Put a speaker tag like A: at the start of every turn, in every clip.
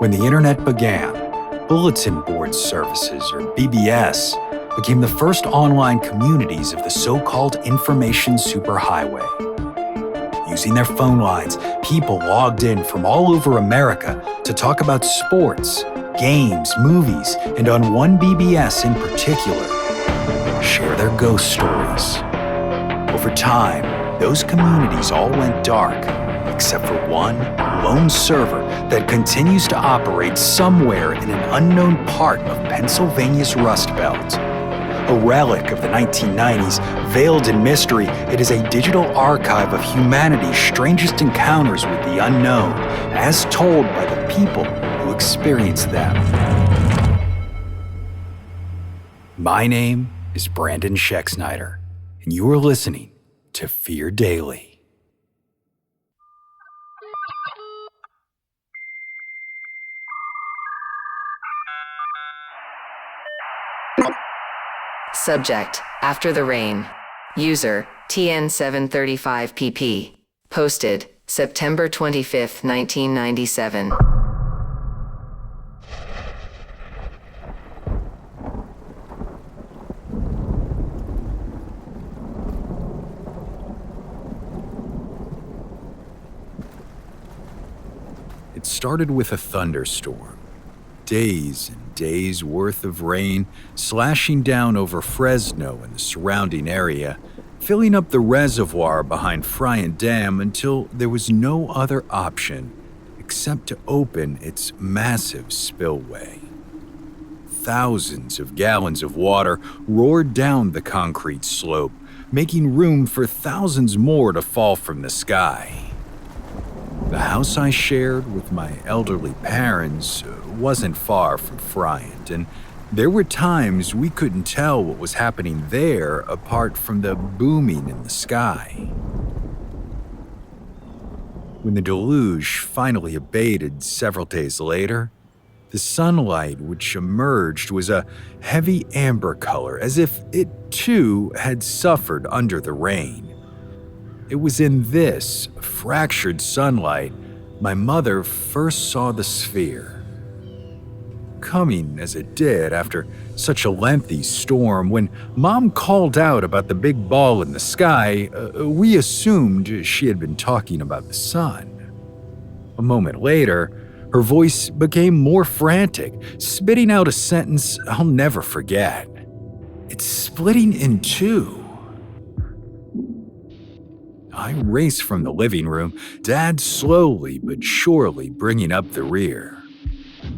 A: When the internet began, bulletin board services, or BBS, became the first online communities of the so-called information superhighway. Using their phone lines, people logged in from all over America to talk about sports, games, movies, and on one BBS in particular, share their ghost stories. Over time, those communities all went dark, except for one lone server that continues to operate somewhere in an unknown part of Pennsylvania's Rust Belt. A relic of the 1990s, veiled in mystery, it is a digital archive of humanity's strangest encounters with the unknown, as told by the people who experienced them. My name is Brandon Schexnayder, and you are listening to Fear Daily.
B: Subject: After the Rain. User: TN735PP. Posted: September 25, 1997.
A: It started with a thunderstorm. Days and days worth of rain slashing down over Fresno and the surrounding area, filling up the reservoir behind Friant Dam until there was no other option except to open its massive spillway. Thousands of gallons of water roared down the concrete slope, making room for thousands more to fall from the sky. The house I shared with my elderly parents wasn't far from Friant, and there were times we couldn't tell what was happening there apart from the booming in the sky. When the deluge finally abated several days later, the sunlight which emerged was a heavy amber color, as if it too had suffered under the rain. It was in this fractured sunlight my mother first saw the sphere. Coming as it did after such a lengthy storm, when Mom called out about the big ball in the sky, we assumed she had been talking about the sun. A moment later, her voice became more frantic, spitting out a sentence I'll never forget. "It's splitting in two." I raced from the living room, Dad slowly but surely bringing up the rear.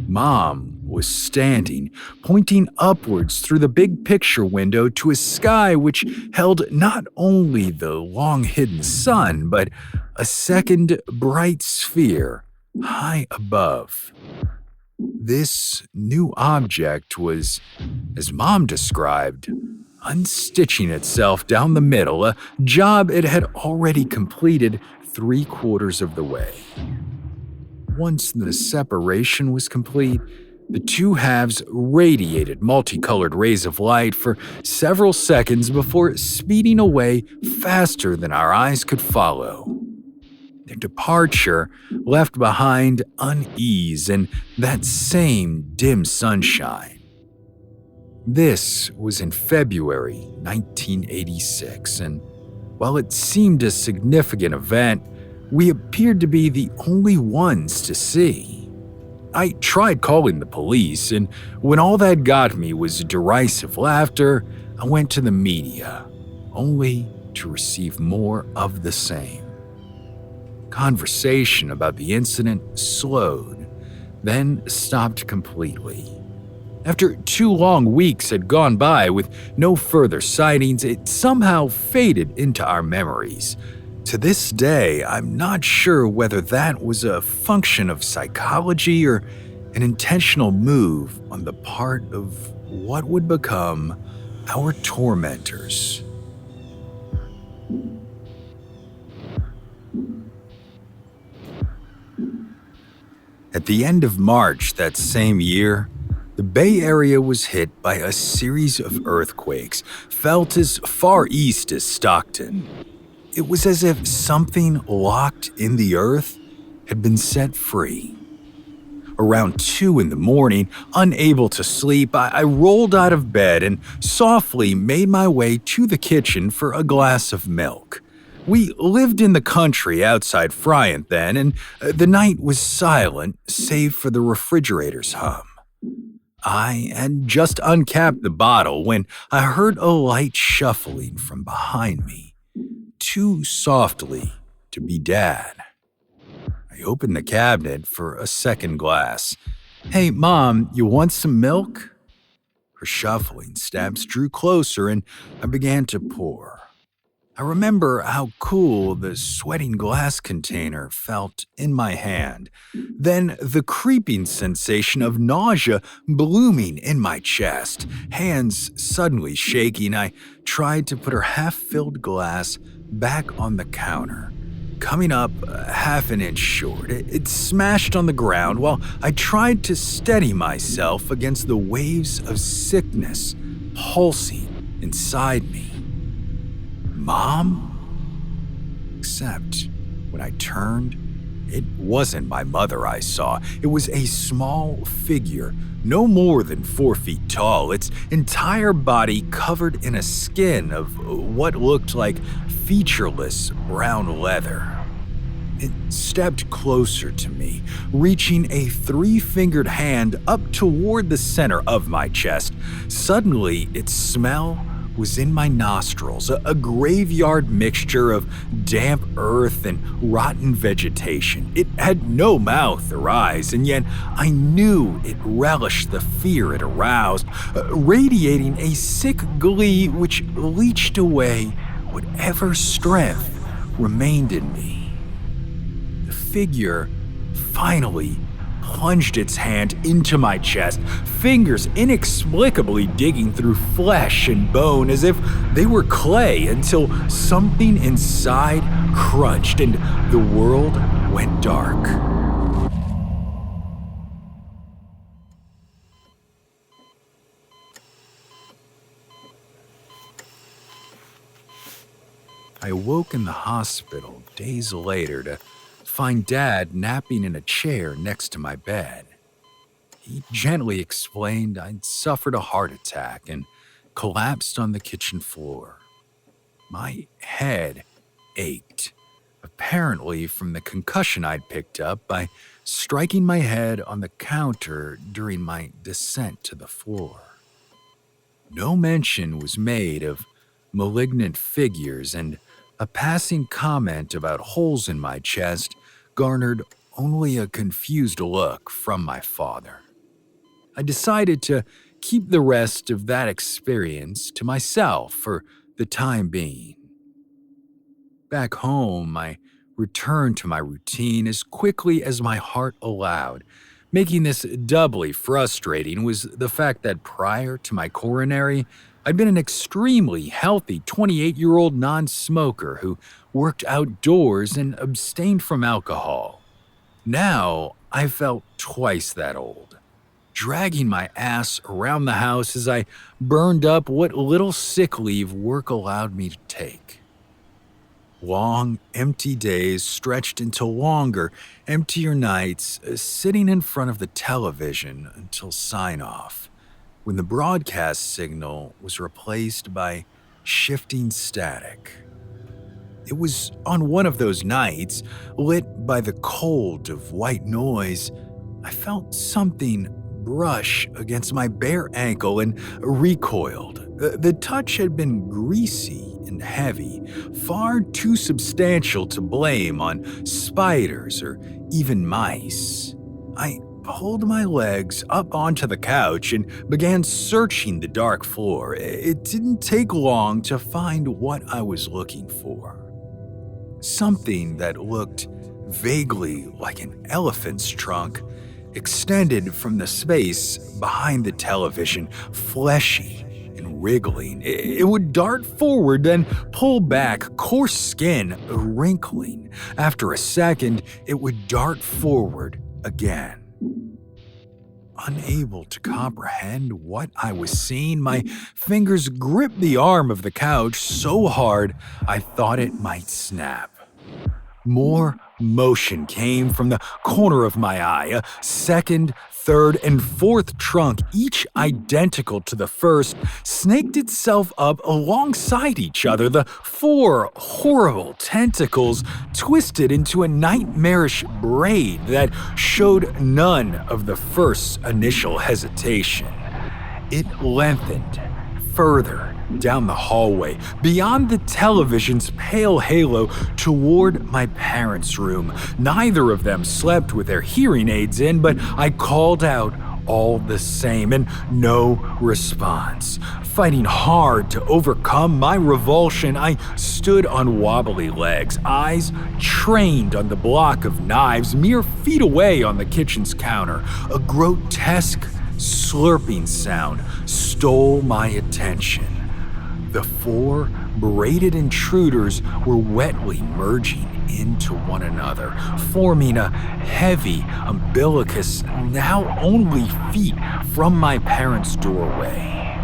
A: Mom was standing, pointing upwards through the big picture window to a sky which held not only the long-hidden sun, but a second bright sphere high above. This new object was, as Mom described, unstitching itself down the middle, a job it had already completed 3/4 of the way. Once the separation was complete, the two halves radiated multicolored rays of light for several seconds before speeding away faster than our eyes could follow. Their departure left behind unease and that same dim sunshine. This was in February 1986, and while it seemed a significant event, we appeared to be the only ones to see. I tried calling the police, and when all that got me was derisive laughter, I went to the media, only to receive more of the same. Conversation about the incident slowed, then stopped completely. After 2 long weeks had gone by with no further sightings, it somehow faded into our memories. To this day, I'm not sure whether that was a function of psychology or an intentional move on the part of what would become our tormentors. At the end of March that same year, the Bay Area was hit by a series of earthquakes felt as far east as Stockton. It was as if something locked in the earth had been set free. Around 2 in the morning, unable to sleep, I rolled out of bed and softly made my way to the kitchen for a glass of milk. We lived in the country outside Friant then, and the night was silent save for the refrigerator's hum. I had just uncapped the bottle when I heard a light shuffling from behind me, too softly to be Dad. I opened the cabinet for a second glass. "Hey, Mom, you want some milk?" Her shuffling steps drew closer and I began to pour. I remember how cool the sweating glass container felt in my hand, then the creeping sensation of nausea blooming in my chest. Hands suddenly shaking, I tried to put her half-filled glass back on the counter. Coming up half an inch short, it smashed on the ground while I tried to steady myself against the waves of sickness pulsing inside me. "Mom?" Except when I turned, it wasn't my mother I saw. It was a small figure, no more than 4 feet tall, its entire body covered in a skin of what looked like featureless brown leather. It stepped closer to me, reaching a 3-fingered hand up toward the center of my chest. Suddenly, its smell was in my nostrils, a graveyard mixture of damp earth and rotten vegetation. It had no mouth or eyes, and yet I knew it relished the fear it aroused, radiating a sick glee which leached away whatever strength remained in me. The figure finally plunged its hand into my chest, fingers inexplicably digging through flesh and bone as if they were clay until something inside crunched and the world went dark. I awoke in the hospital days later to find Dad napping in a chair next to my bed. He gently explained I'd suffered a heart attack and collapsed on the kitchen floor. My head ached, apparently from the concussion I'd picked up by striking my head on the counter during my descent to the floor. No mention was made of malignant figures, and a passing comment about holes in my chest garnered only a confused look from my father. I decided to keep the rest of that experience to myself for the time being. Back home, I returned to my routine as quickly as my heart allowed. Making this doubly frustrating was the fact that prior to my coronary, I'd been an extremely healthy 28-year-old non-smoker who worked outdoors and abstained from alcohol. Now, I felt twice that old, dragging my ass around the house as I burned up what little sick leave work allowed me to take. Long, empty days stretched into longer, emptier nights, sitting in front of the television until sign-off, when the broadcast signal was replaced by shifting static. It was on one of those nights, lit by the cold of white noise, I felt something brush against my bare ankle and recoiled. The touch had been greasy and heavy, far too substantial to blame on spiders or even mice. I pulled my legs up onto the couch and began searching the dark floor. It didn't take long to find what I was looking for. Something that looked vaguely like an elephant's trunk extended from the space behind the television, fleshy and wriggling. It would dart forward, then pull back, coarse skin wrinkling. After a second, it would dart forward again. Unable to comprehend what I was seeing, my fingers gripped the arm of the couch so hard I thought it might snap. More motion came from the corner of my eye. A second, third, and fourth trunk, each identical to the first, snaked itself up alongside each other. The 4 horrible tentacles twisted into a nightmarish braid that showed none of the first's initial hesitation. It lengthened further down the hallway, beyond the television's pale halo, toward my parents' room. Neither of them slept with their hearing aids in, but I called out all the same, and no response. Fighting hard to overcome my revulsion, I stood on wobbly legs, eyes trained on the block of knives mere feet away on the kitchen's counter. A grotesque slurping sound stole my attention. The 4 braided intruders were wetly merging into one another, forming a heavy umbilicus now only feet from my parents' doorway.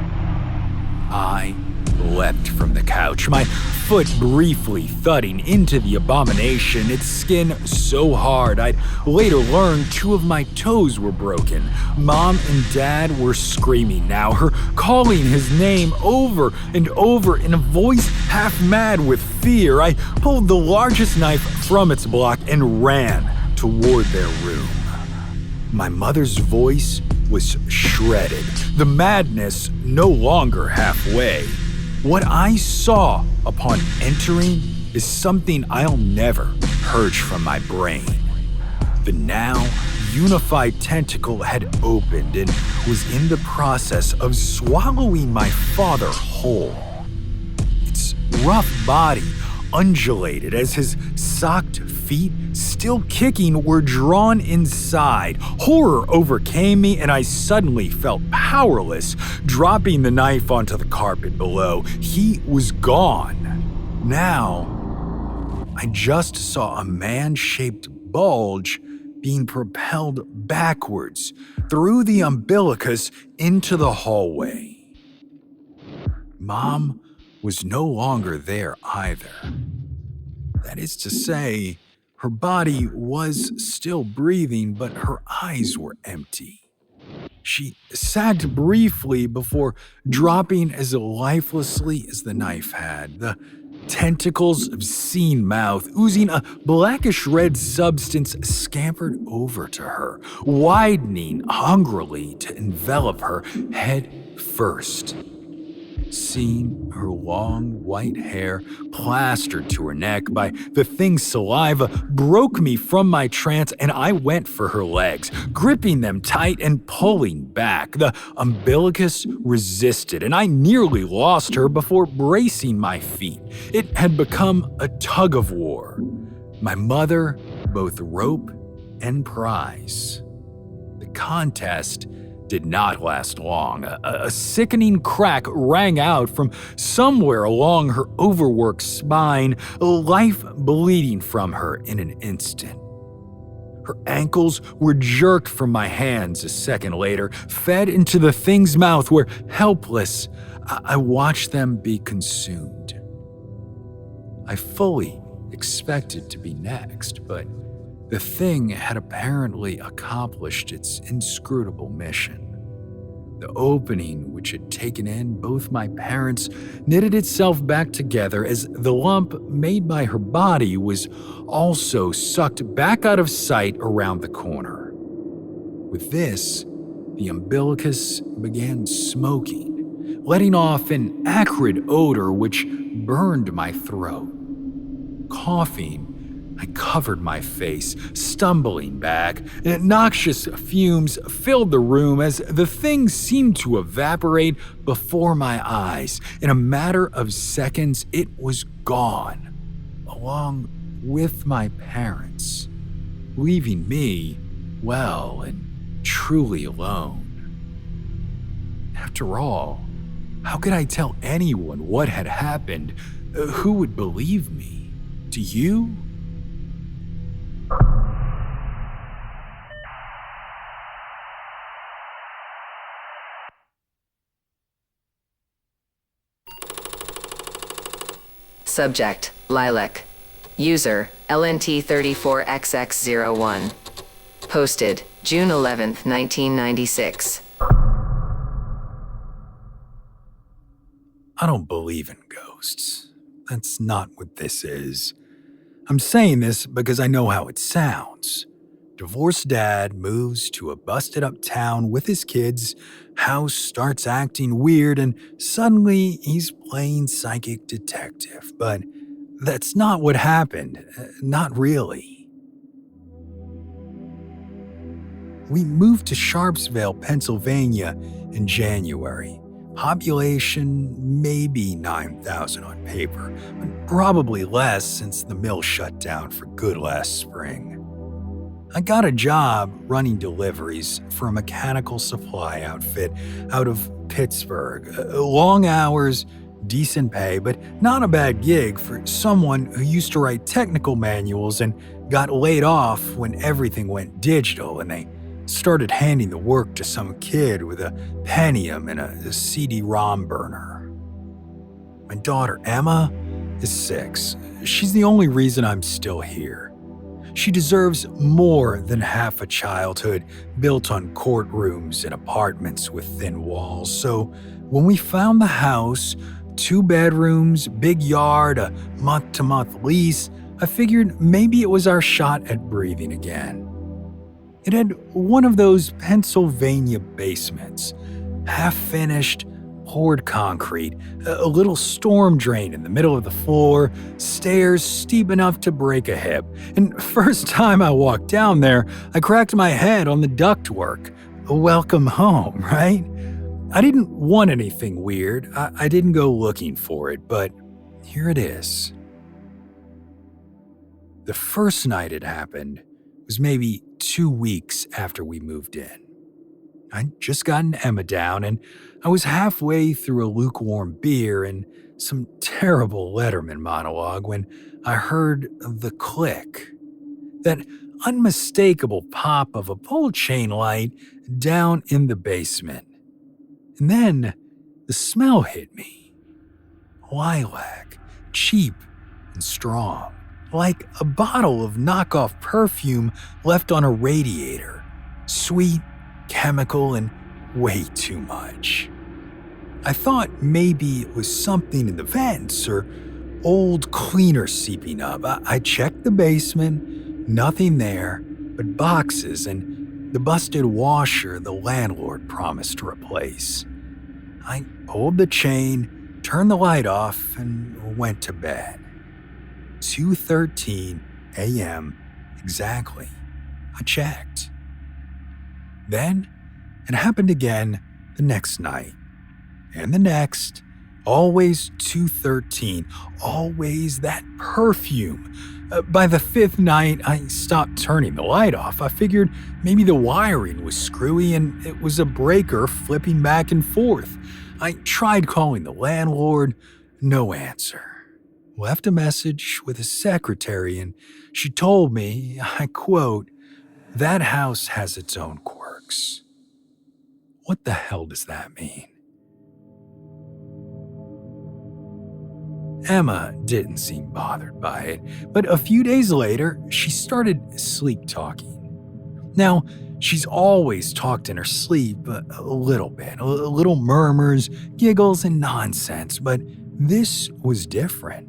A: I leapt from the couch, my foot briefly thudding into the abomination, its skin so hard I'd later learn 2 of my toes were broken. Mom and Dad were screaming now, her calling his name over and over in a voice half mad with fear. I pulled the largest knife from its block and ran toward their room. My mother's voice was shredded, the madness no longer halfway. What I saw upon entering is something I'll never purge from my brain. The now unified tentacle had opened and was in the process of swallowing my father whole. Its rough body undulated as his socked feet, still kicking, were drawn inside. Horror overcame me, and I suddenly felt powerless, dropping the knife onto the carpet below. He was gone. Now, I just saw a man-shaped bulge being propelled backwards through the umbilicus into the hallway. Mom was no longer there either. That is to say, her body was still breathing, but her eyes were empty. She sagged briefly before dropping as lifelessly as the knife had, the tentacles' obscene mouth oozing a blackish-red substance scampered over to her, widening hungrily to envelop her head first. Seeing her long white hair plastered to her neck by the thing's saliva broke me from my trance, and I went for her legs, gripping them tight and pulling back. The umbilicus resisted, and I nearly lost her before bracing my feet. It had become a tug-of-war. My mother, both rope and prize. The contest did not last long. A sickening crack rang out from somewhere along her overworked spine, life bleeding from her in an instant. Her ankles were jerked from my hands a second later, fed into the thing's mouth where, helpless, I watched them be consumed. I fully expected to be next, but the thing had apparently accomplished its inscrutable mission. The opening which had taken in both my parents knitted itself back together as the lump made by her body was also sucked back out of sight around the corner. With this, the umbilicus began smoking, letting off an acrid odor which burned my throat. Coughing, I covered my face, stumbling back. Noxious fumes filled the room as the thing seemed to evaporate before my eyes. In a matter of seconds, it was gone, along with my parents, leaving me well and truly alone. After all, how could I tell anyone what had happened? Who would believe me? Do you?
B: Subject, Lilac. User, LNT34XX01. Posted June 11th, 1996.
A: I don't believe in ghosts. That's not what this is. I'm saying this because I know how it sounds. Divorced dad moves to a busted-up town with his kids, house starts acting weird, and suddenly he's playing psychic detective. But that's not what happened. Not really. We moved to Sharpsville, Pennsylvania in January. Population maybe 9,000 on paper, but probably less since the mill shut down for good last spring. I got a job running deliveries for a mechanical supply outfit out of Pittsburgh. Long hours, decent pay, but not a bad gig for someone who used to write technical manuals and got laid off when everything went digital and they started handing the work to some kid with a Pentium and a CD-ROM burner. My daughter Emma is 6. She's the only reason I'm still here. She deserves more than half a childhood built on courtrooms and apartments with thin walls. So when we found the house, 2 bedrooms, big yard, a month-to-month lease, I figured maybe it was our shot at breathing again. It had one of those Pennsylvania basements, half-finished, poured concrete, a little storm drain in the middle of the floor, stairs steep enough to break a hip. And first time I walked down there, I cracked my head on the ductwork. Welcome home, right? I didn't want anything weird. I didn't go looking for it, but here it is. The first night it happened was maybe 2 weeks after we moved in. I'd just gotten Emma down, and I was halfway through a lukewarm beer and some terrible Letterman monologue when I heard the click. That unmistakable pop of a pole chain light down in the basement. And then the smell hit me. Lilac, cheap and strong, like a bottle of knockoff perfume left on a radiator. Sweet, chemical, and way too much. I thought maybe it was something in the vents or old cleaner seeping up. I checked the basement, nothing there but boxes and the busted washer the landlord promised to replace. I pulled the chain, turned the light off, and went to bed. 2:13 a.m. exactly. I checked. Then it happened again the next night. And the next, always 2:13, always that perfume. By the 5th night, I stopped turning the light off. I figured maybe the wiring was screwy and it was a breaker flipping back and forth. I tried calling the landlord, no answer. Left a message with a secretary and she told me, I quote, "That house has its own quirks." What the hell does that mean? Emma didn't seem bothered by it, but a few days later, she started sleep talking. Now, she's always talked in her sleep a little bit, a little murmurs, giggles, and nonsense, but this was different.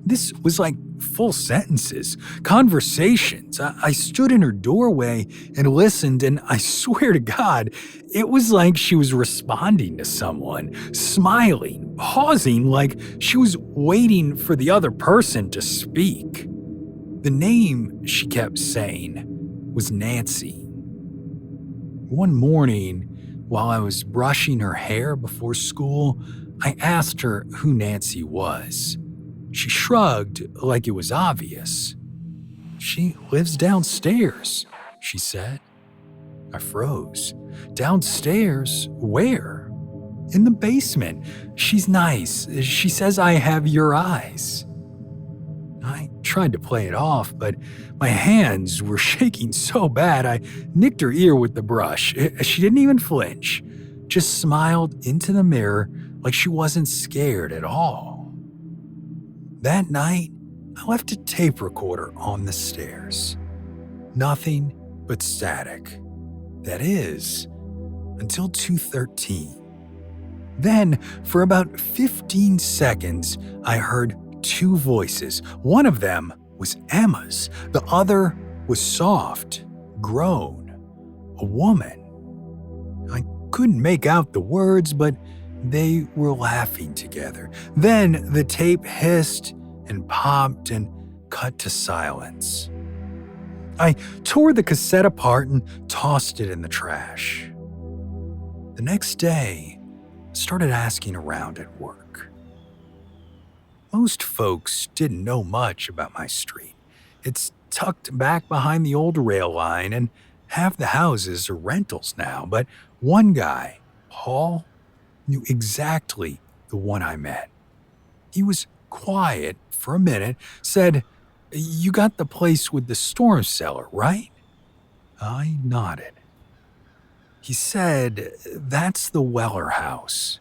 A: This was like full sentences, conversations. I stood in her doorway and listened, and I swear to God, it was like she was responding to someone, smiling, pausing like she was waiting for the other person to speak. The name she kept saying was Nancy. One morning, while I was brushing her hair before school, I asked her who Nancy was. She shrugged like it was obvious. "She lives downstairs," she said. I froze. "Downstairs? Where?" "In the basement. She's nice. She says I have your eyes." I tried to play it off, but my hands were shaking so bad I nicked her ear with the brush. She didn't even flinch, just smiled into the mirror like she wasn't scared at all. That night, I left a tape recorder on the stairs. Nothing but static. That is, until 2:13. Then, for about 15 seconds, I heard two voices. One of them was Emma's. The other was soft, grown, a woman. I couldn't make out the words, but they were laughing together. Then the tape hissed and popped and cut to silence. I tore the cassette apart and tossed it in the trash. The next day, I started asking around at work. Most folks didn't know much about my street. It's tucked back behind the old rail line, and half the houses are rentals now, but one guy, Paul, knew exactly the one I met. He was quiet for a minute, said, "You got the place with the storm cellar, right?" I nodded. He said, "That's the Weller house.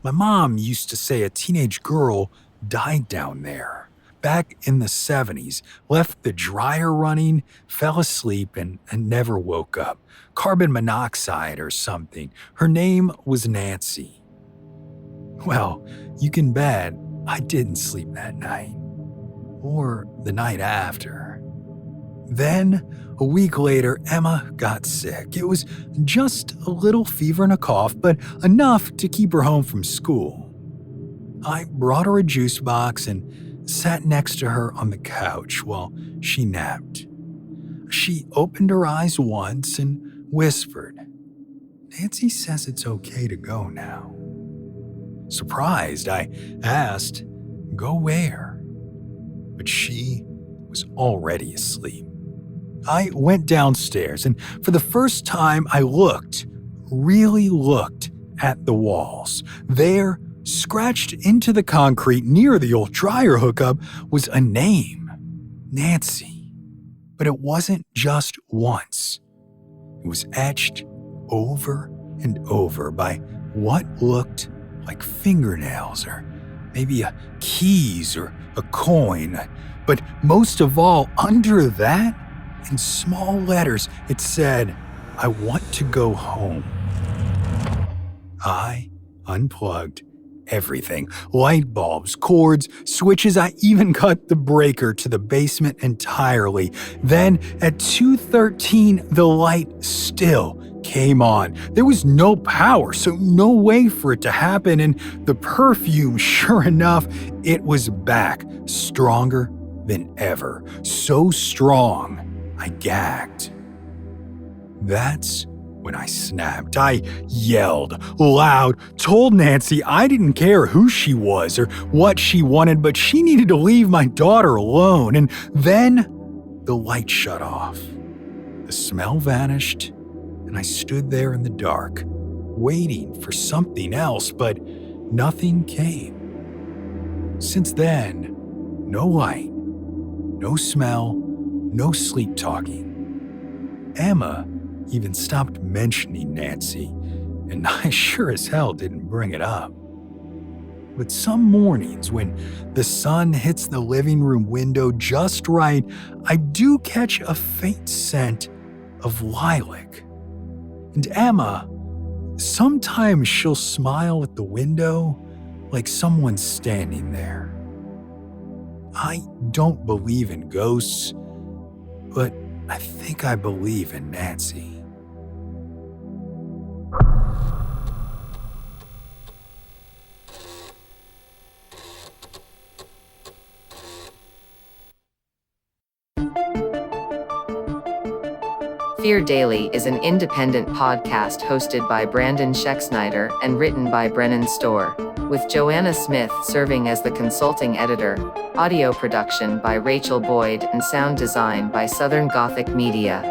A: My mom used to say a teenage girl died down there. Back in the 70s, left the dryer running, fell asleep, and never woke up. Carbon monoxide or something. Her name was Nancy." Well, you can bet I didn't sleep that night. Or the night after. Then, a week later, Emma got sick. It was just a little fever and a cough, but enough to keep her home from school. I brought her a juice box and sat next to her on the couch while she napped. She opened her eyes once and whispered, "Nancy says it's okay to go now." Surprised, I asked, "Go where?" But she was already asleep. I went downstairs, and for the first time I really looked at the walls. There, scratched into the concrete near the old dryer hookup, was a name, Nancy. But it wasn't just once. It was etched over and over by what looked like fingernails, or maybe a keys or a coin. But most of all, under that, in small letters, it said, "I want to go home." I unplugged everything. Light bulbs, cords, switches. I even cut the breaker to the basement entirely. Then at 2:13, the light still came on. There was no power, so no way for it to happen. And the perfume, sure enough, it was back, stronger than ever. So strong, I gagged. That's when I snapped. I yelled loud, told Nancy I didn't care who she was or what she wanted, but she needed to leave my daughter alone. And then the light shut off. The smell vanished, and I stood there in the dark, waiting for something else, but nothing came. Since then, no light, no smell, no sleep talking. Emma even stopped mentioning Nancy, and I sure as hell didn't bring it up. But some mornings when the sun hits the living room window just right, I do catch a faint scent of lilac. And Emma, sometimes she'll smile at the window like someone's standing there. I don't believe in ghosts, but I think I believe in Nancy.
B: Fear Daily is an independent podcast hosted by Brandon Schexnayder and written by Brennan Storr, with Joanna Smith serving as the consulting editor, audio production by Rachel Boyd, and sound design by Southern Gothic Media.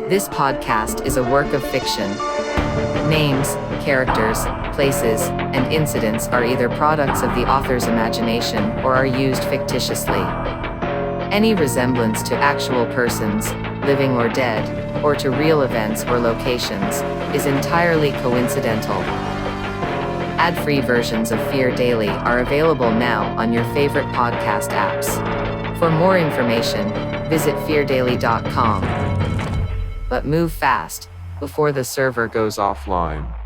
B: This podcast is a work of fiction. Names, characters, places, and incidents are either products of the author's imagination or are used fictitiously. Any resemblance to actual persons, living or dead, or to real events or locations, is entirely coincidental. Ad-free versions of Fear Daily are available now on your favorite podcast apps. For more information, visit feardaily.com. But move fast before the server goes offline.